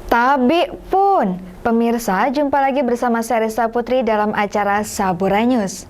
Tabi pun, pemirsa, jumpa lagi bersama saya Risa Putri dalam acara Sabura News.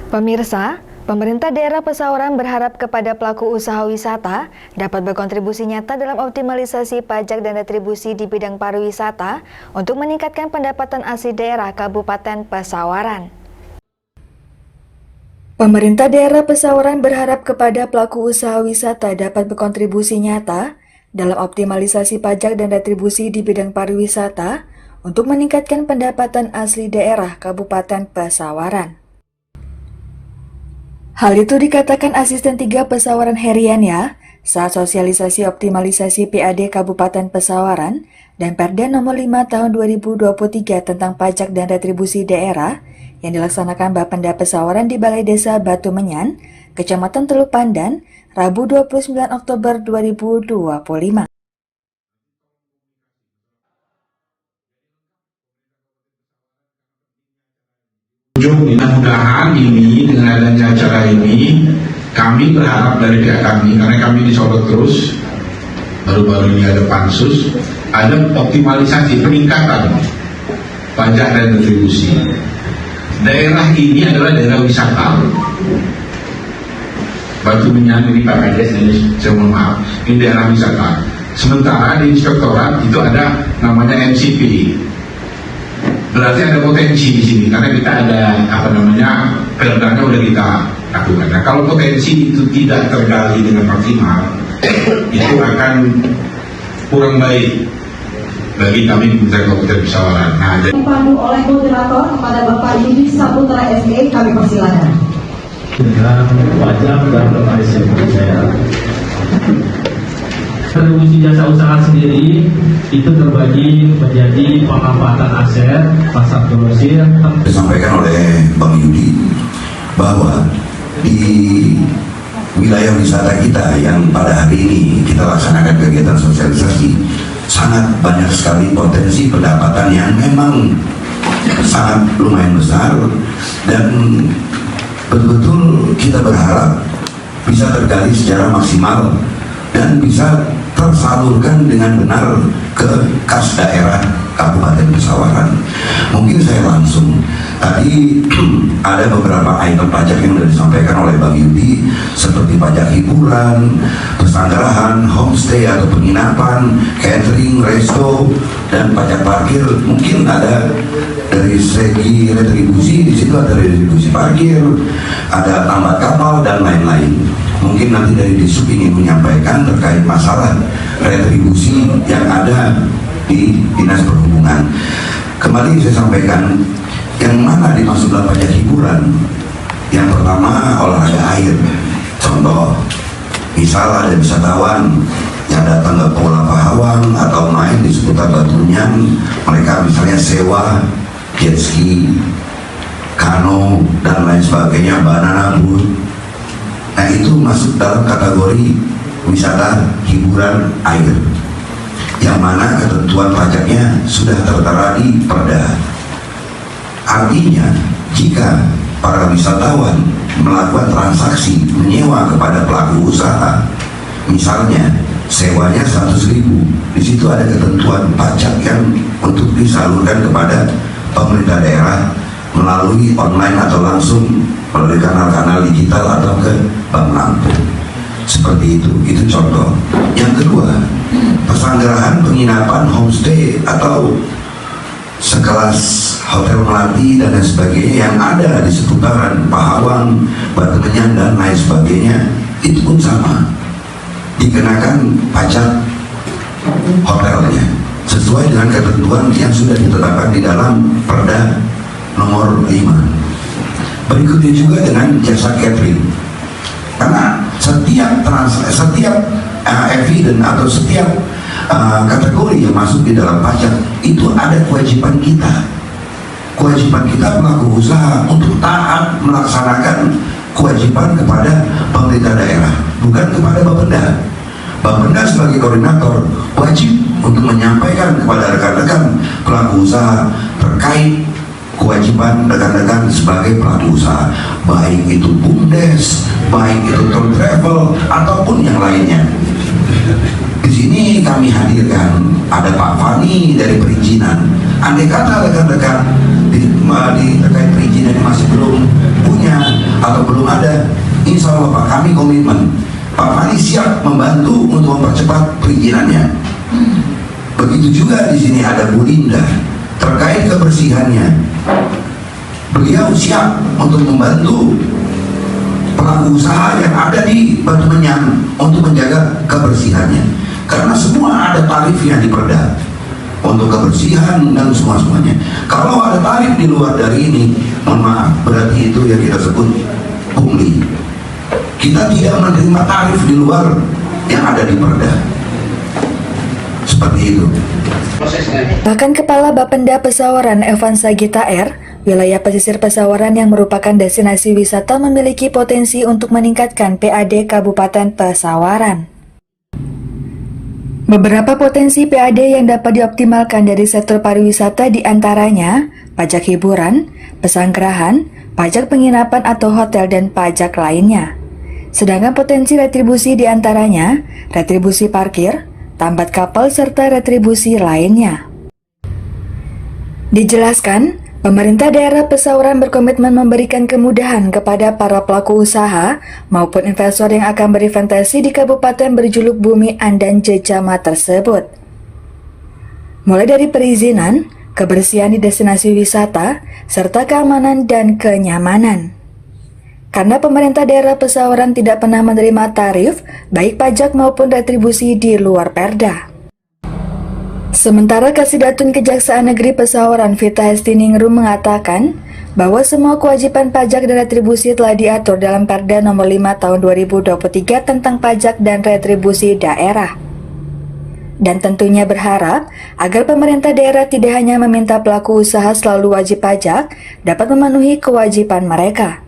Pemirsa, pemerintah daerah Pesawaran berharap kepada pelaku usaha wisata dapat berkontribusi nyata dalam optimalisasi pajak dan retribusi di bidang pariwisata untuk meningkatkan pendapatan asli daerah Kabupaten Pesawaran. Pemerintah daerah Pesawaran berharap kepada pelaku usaha wisata dapat berkontribusi nyata dalam optimalisasi pajak dan retribusi di bidang pariwisata untuk meningkatkan pendapatan asli daerah Kabupaten Pesawaran. Hal itu dikatakan Asisten 3 Pesawaran Heriania saat sosialisasi optimalisasi PAD Kabupaten Pesawaran dan Perda Nomor 5 Tahun 2023 tentang pajak dan retribusi daerah yang dilaksanakan Bapenda Pesawaran di Balai Desa Batu Menyan, Kecamatan Teluk Pandan, Rabu 29 Oktober 2025. Mudah-mudahan ini dengan adanya acara ini, kami berharap dari pihak kami, karena kami disorot terus, baru-baru ini ada pansus, ada optimalisasi peningkatan pajak dan retribusi. Daerah ini adalah daerah wisata. Batu Menyan ini Pak Kades, ini saya mohon maaf, ini daerah wisata. Sementara di inspektorat itu ada namanya MCP. Berarti ada potensi di sini karena kita ada perdanya udah kita lakukan. Nah, kalau potensi itu tidak tergali dengan maksimal, itu akan kurang baik bagi kami Kementerian Kabupaten Pesawaran. Nah, dipandu oleh moderator kepada Bapak Yudi Saputra SE, kami persilakan. Dengan pajak dan retribusi saya. Retribusi jasa usaha sendiri itu terbagi menjadi pengamatan aset, pasar grosir. Disampaikan oleh Bang Yudi bahwa di wilayah wisata kita yang pada hari ini kita laksanakan kegiatan sosialisasi, sangat banyak sekali potensi pendapatan yang memang sangat lumayan besar, dan betul-betul kita berharap bisa tergali secara maksimal dan bisa tersalurkan dengan benar ke kas daerah Kabupaten Pesawaran. Mungkin saya langsung, tadi ada beberapa item pajak yang sudah disampaikan oleh Bang Yudi, seperti pajak hiburan, pesanggerahan, homestay atau penginapan, catering, resto, dan pajak parkir. Mungkin ada dari segi retribusi, di situ ada retribusi parkir, ada tambat kapal, dan lain-lain. Mungkin nanti dari Disub ingin menyampaikan terkait masalah retribusi yang ada di Dinas Perhubungan. Kembali saya sampaikan, yang mana dimaksud dalam pajak hiburan? Yang pertama, olahraga air. Contoh, misal ada wisatawan yang datang ke Pulau Pahawang atau main di seputar Batu Menyan, mereka misalnya sewa jet ski, kano, dan lain sebagainya, banana boat. Nah, itu masuk dalam kategori wisata hiburan air, yang mana ketentuan pajaknya sudah tertera di Perda. Artinya, jika para wisatawan melakukan transaksi menyewa kepada pelaku usaha, misalnya sewanya 100.000, di situ ada ketentuan pajak yang untuk disalurkan kepada pemerintah daerah melalui online atau langsung melalui kanal-kanal digital atau ke bank lampung. Seperti itu contoh. Yang kedua, pesanggerahan, penginapan, homestay atau sekelas hotel melati dan lain sebagainya yang ada di seputaran Pahawang, Batu Menyan, dan lain sebagainya, itu pun sama, dikenakan pajak hotelnya sesuai dengan ketentuan yang sudah ditetapkan di dalam Perda Nomor 5. Berikutnya juga dengan jasa catering, karena setiap event atau setiap kategori yang masuk di dalam pajak itu ada kewajiban kita pelaku usaha untuk taat melaksanakan kewajiban kepada pemerintah daerah, bukan kepada Bapenda. Bapenda sebagai koordinator wajib untuk menyampaikan kepada rekan-rekan pelaku usaha terkait kewajiban rekan-rekan sebagai pelaku usaha, baik itu BUMDes, baik itu tour travel ataupun yang lainnya. Di sini kami hadirkan ada Pak Fani dari perizinan. Andai kata rekan-rekan di terkait perizinan masih belum punya atau belum ada, insya Allah Pak, kami komitmen Pak Fani siap membantu untuk mempercepat perizinannya. Begitu juga di sini ada Bu Linda terkait kebersihannya. Beliau siap untuk membantu pelaku usaha yang ada di Batu Menyan untuk menjaga kebersihannya. Karena semua ada tarifnya di Perda untuk kebersihan dan semuanya. Kalau ada tarif di luar dari ini, mohon maaf, berarti itu yang kita sebut pungli. Kita tidak menerima tarif di luar yang ada di Perda. Seperti itu. Bahkan Kepala Bapenda Pesawaran Evan Sagita R, wilayah pesisir Pesawaran yang merupakan destinasi wisata memiliki potensi untuk meningkatkan PAD Kabupaten Pesawaran. Beberapa potensi PAD yang dapat dioptimalkan dari sektor pariwisata diantaranya pajak hiburan, pesanggrahan, pajak penginapan atau hotel, dan pajak lainnya. Sedangkan potensi retribusi diantaranya retribusi parkir, tambat kapal, serta retribusi lainnya. Dijelaskan, pemerintah daerah Pesawaran berkomitmen memberikan kemudahan kepada para pelaku usaha maupun investor yang akan berinvestasi di kabupaten berjuluk Bumi Andan Jejama tersebut. Mulai dari perizinan, kebersihan di destinasi wisata, serta keamanan dan kenyamanan. Karena pemerintah daerah Pesawaran tidak pernah menerima tarif, baik pajak maupun retribusi di luar Perda. Sementara Kasidatun Kejaksaan Negeri Pesawaran Vita Hestiningrum mengatakan bahwa semua kewajiban pajak dan retribusi telah diatur dalam Perda Nomor 5 Tahun 2023 tentang pajak dan retribusi daerah. Dan tentunya berharap agar pemerintah daerah tidak hanya meminta pelaku usaha selalu wajib pajak dapat memenuhi kewajiban mereka,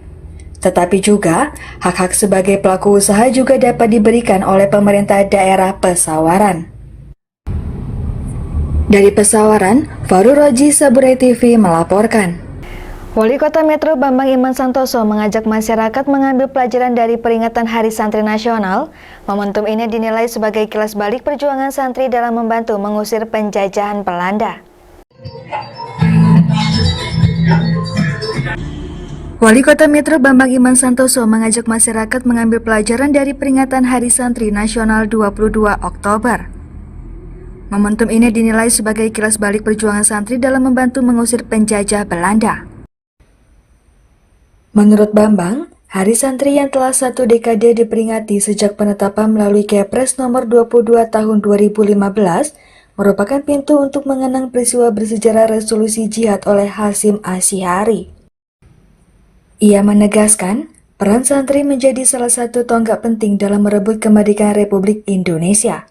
tetapi juga hak-hak sebagai pelaku usaha juga dapat diberikan oleh pemerintah daerah Pesawaran. Dari Pesawaran, Faru Roji, Saburai TV melaporkan. Wali Kota Metro Bambang Iman Santoso mengajak masyarakat mengambil pelajaran dari peringatan Hari Santri Nasional. Momentum ini dinilai sebagai kilas balik perjuangan santri dalam membantu mengusir penjajahan Belanda. Wali Kota Metro Bambang Iman Santoso mengajak masyarakat mengambil pelajaran dari peringatan Hari Santri Nasional 22 Oktober. Momentum ini dinilai sebagai kilas balik perjuangan santri dalam membantu mengusir penjajah Belanda. Menurut Bambang, Hari Santri yang telah 1 dekade diperingati sejak penetapan melalui Kepres Nomor 22 Tahun 2015 merupakan pintu untuk mengenang peristiwa bersejarah resolusi jihad oleh Hasyim Asy'ari. Ia menegaskan, peran santri menjadi salah satu tonggak penting dalam merebut kemerdekaan Republik Indonesia.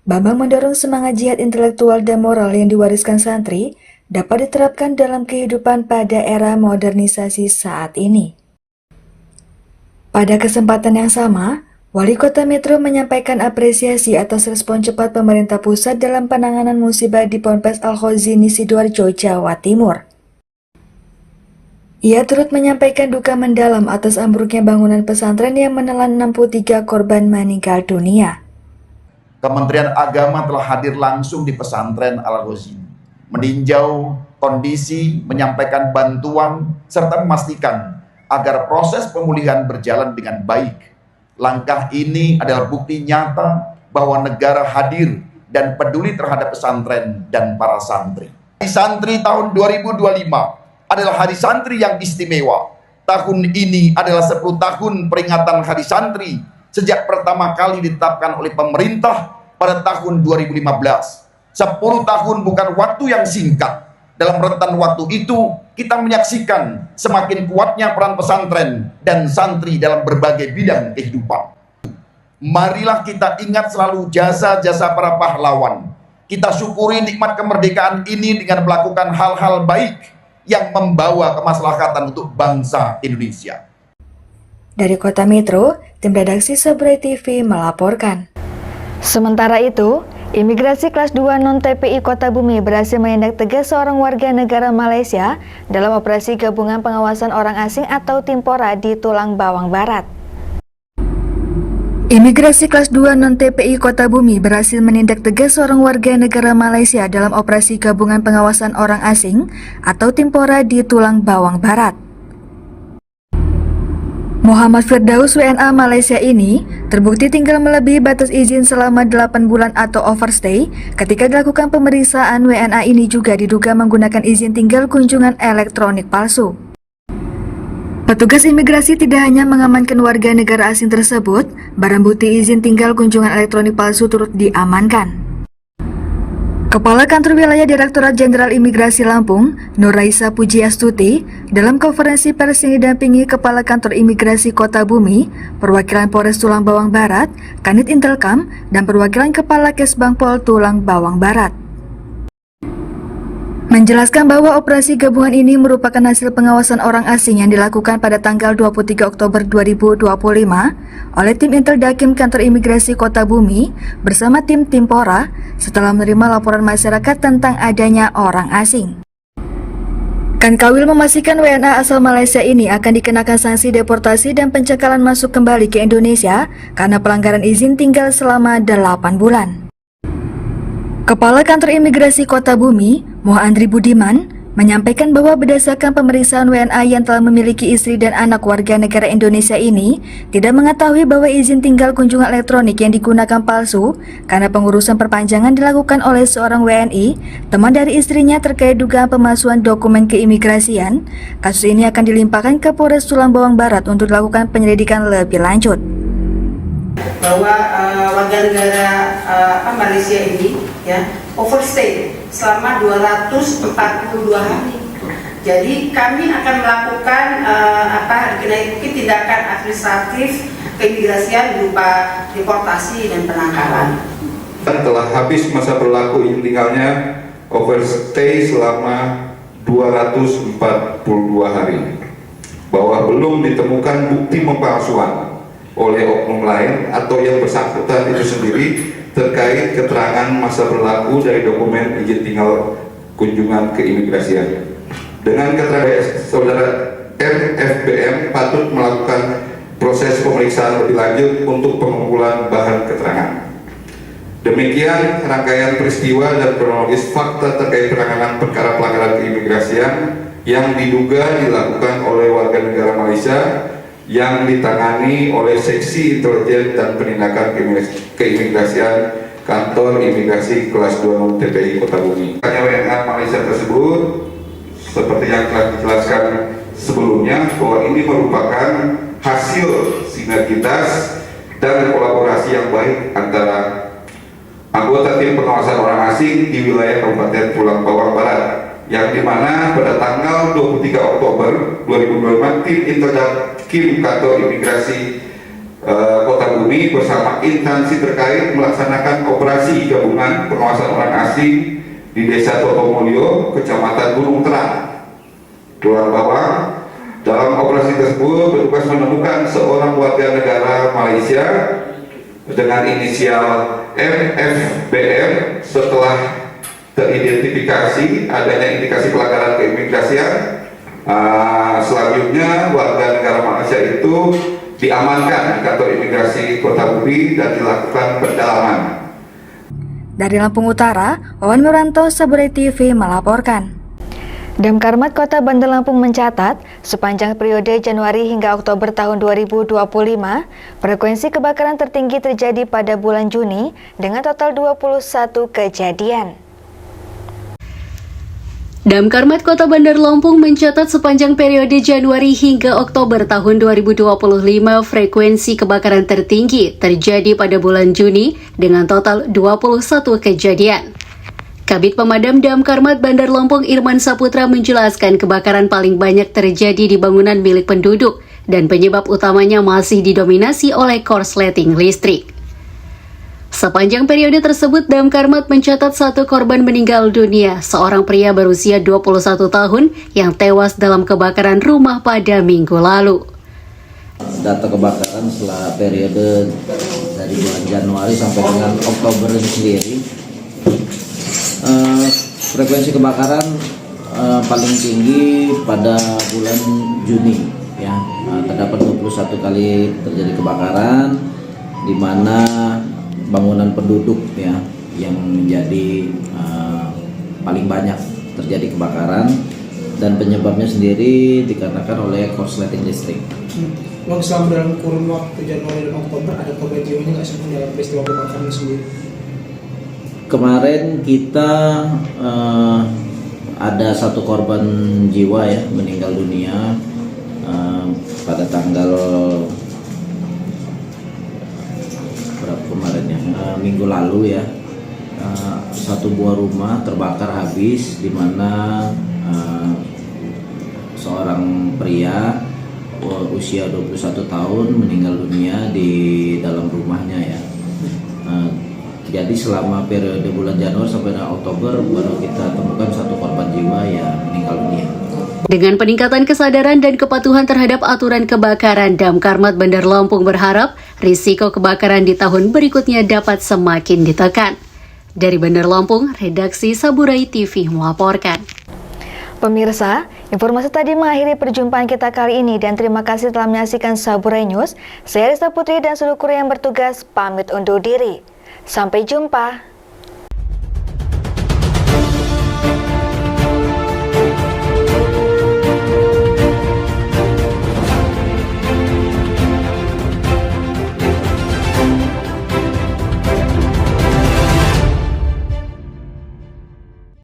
Bambang mendorong semangat jihad intelektual dan moral yang diwariskan santri dapat diterapkan dalam kehidupan pada era modernisasi saat ini. Pada kesempatan yang sama, Wali Kota Metro menyampaikan apresiasi atas respon cepat pemerintah pusat dalam penanganan musibah di Ponpes Al-Khozini Sidoarjo, Jawa Timur. Ia turut menyampaikan duka mendalam atas ambruknya bangunan pesantren yang menelan 63 korban meninggal dunia. Kementerian Agama telah hadir langsung di pesantren Al-Khozini, meninjau kondisi, menyampaikan bantuan, serta memastikan agar proses pemulihan berjalan dengan baik. Langkah ini adalah bukti nyata bahwa negara hadir dan peduli terhadap pesantren dan para santri. Hari Santri tahun 2025 adalah Hari Santri yang istimewa. Tahun ini adalah 10 tahun peringatan Hari Santri sejak pertama kali ditetapkan oleh pemerintah pada tahun 2015. 10 tahun bukan waktu yang singkat. Dalam rentan waktu itu, kita menyaksikan semakin kuatnya peran pesantren dan santri dalam berbagai bidang kehidupan. Marilah kita ingat selalu jasa-jasa para pahlawan. Kita syukuri nikmat kemerdekaan ini dengan melakukan hal-hal baik yang membawa kemaslahatan untuk bangsa Indonesia. Dari Kota Metro, tim redaksi Saburai TV melaporkan. Sementara itu, Imigrasi kelas 2 non-TPI Kota Bumi berhasil menindak tegas seorang warga negara Malaysia dalam operasi gabungan pengawasan orang asing atau Timpora di Tulang Bawang Barat. Imigrasi kelas 2 non-TPI Kota Bumi berhasil menindak tegas seorang warga negara Malaysia dalam operasi gabungan pengawasan orang asing atau Timpora di Tulang Bawang Barat. Muhammad Firdaus WNA Malaysia ini terbukti tinggal melebihi batas izin selama 8 bulan atau overstay. Ketika dilakukan pemeriksaan, WNA ini juga diduga menggunakan izin tinggal kunjungan elektronik palsu. Petugas imigrasi tidak hanya mengamankan warga negara asing tersebut, barang bukti izin tinggal kunjungan elektronik palsu turut diamankan. Kepala Kantor Wilayah Direktorat Jenderal Imigrasi Lampung, Nur Raisa Pujiastuti, dalam konferensi pers yang didampingi Kepala Kantor Imigrasi Kota Bumi, perwakilan Polres Tulang Bawang Barat, Kanit Intelkam, dan perwakilan Kepala Kesbang Pol Tulang Bawang Barat, menjelaskan bahwa operasi gabungan ini merupakan hasil pengawasan orang asing yang dilakukan pada tanggal 23 Oktober 2025 oleh tim Intel Dakim Kantor Imigrasi Kota Bumi bersama tim Timpora setelah menerima laporan masyarakat tentang adanya orang asing. Kankawil memastikan WNA asal Malaysia ini akan dikenakan sanksi deportasi dan pencekalan masuk kembali ke Indonesia karena pelanggaran izin tinggal selama 8 bulan. Kepala Kantor Imigrasi Kota Bumi, Moh Andri Budiman, menyampaikan bahwa berdasarkan pemeriksaan WNA yang telah memiliki istri dan anak warga negara Indonesia ini tidak mengetahui bahwa izin tinggal kunjungan elektronik yang digunakan palsu karena pengurusan perpanjangan dilakukan oleh seorang WNI, teman dari istrinya terkait dugaan pemalsuan dokumen keimigrasian. Kasus ini akan dilimpahkan ke Polres Tulang Bawang Barat untuk dilakukan penyelidikan lebih lanjut. Bahwa warga negara Malaysia ini ya overstay selama 242 hari. Jadi kami akan melakukan mungkin tindakan administratif keimigrasian berupa deportasi dan penangkapan. Telah habis masa berlaku izin tinggalnya overstay selama 242 hari, bahwa belum ditemukan bukti pemalsuan oleh oknum lain atau yang bersangkutan itu sendiri terkait keterangan masa berlaku dari dokumen izin tinggal kunjungan keimigrasian. Dengan keterangan saudara RFBM patut melakukan proses pemeriksaan lebih lanjut untuk pengumpulan bahan keterangan. Demikian rangkaian peristiwa dan kronologis fakta terkait penanganan perkara pelanggaran keimigrasian yang diduga dilakukan oleh warga negara Malaysia yang ditangani oleh Seksi Intelijen dan Penindakan Keimigrasian Kantor Imigrasi Kelas 2 TPI Kota Bumi. WNA Malaysia tersebut seperti yang telah dijelaskan sebelumnya bahwa ini merupakan hasil sinergitas dan kolaborasi yang baik antara anggota tim pengawasan orang asing di wilayah Kabupaten Tulang Bawang Barat, yang dimana pada tanggal 23 Oktober 2025 tim Inteldakim Kantor Imigrasi Kota Bumi bersama instansi terkait melaksanakan operasi gabungan pengawasan orang asing di Desa Totomulyo, Kecamatan Gunung Terang, Tulang Bawang. Dalam operasi tersebut petugas menemukan seorang warga negara Malaysia dengan inisial MFBM. Setelah teridentifikasi adanya indikasi pelanggaran keimigrasian, selanjutnya warga negara Malaysia itu diamankan di kantor imigrasi Kota Bumi dan dilakukan pendalaman. Dari Lampung Utara, Wawan Muranto, Saburai TV melaporkan. Damkarmat Kota Bandar Lampung mencatat, sepanjang periode Januari hingga Oktober tahun 2025, frekuensi kebakaran tertinggi terjadi pada bulan Juni dengan total 21 kejadian. Damkarmat Kota Bandar Lampung mencatat sepanjang periode Januari hingga Oktober tahun 2025 frekuensi kebakaran tertinggi terjadi pada bulan Juni dengan total 21 kejadian. Kabid Pemadam Damkarmat Bandar Lampung Irman Saputra menjelaskan kebakaran paling banyak terjadi di bangunan milik penduduk dan penyebab utamanya masih didominasi oleh korsleting listrik. Sepanjang periode tersebut, Damkarmat mencatat 1 korban meninggal dunia, seorang pria berusia 21 tahun yang tewas dalam kebakaran rumah pada minggu lalu. Data kebakaran setelah periode dari bulan Januari sampai dengan Oktober itu sendiri, frekuensi kebakaran paling tinggi pada bulan Juni, ya, terdapat 21 kali terjadi kebakaran. di mana bangunan penduduk ya yang menjadi paling banyak terjadi kebakaran, dan penyebabnya sendiri dikarenakan oleh korsleting listrik. Bang, selama dalam kurun waktu Januari dan Oktober ada korban jiwanya nggak sih dalam peristiwa kebakaran sendiri? Kemarin kita ada 1 korban jiwa ya meninggal dunia pada tanggal berapa kemarin ya, minggu lalu ya. 1 buah rumah terbakar habis, di mana seorang pria usia 21 tahun meninggal dunia di dalam rumahnya ya. Jadi selama periode bulan Januari sampai Oktober baru kita temukan 1 korban jiwa yang meninggal dunia. Dengan peningkatan kesadaran dan kepatuhan terhadap aturan kebakaran, Damkarmat Bandar Lampung berharap risiko kebakaran di tahun berikutnya dapat semakin ditekan. Dari Bandar Lampung, redaksi Saburai TV melaporkan. Pemirsa, informasi tadi mengakhiri perjumpaan kita kali ini dan terima kasih telah menyaksikan Saburai News. Saya Risa Putri dan seluruh kru yang bertugas pamit undur diri. Sampai jumpa.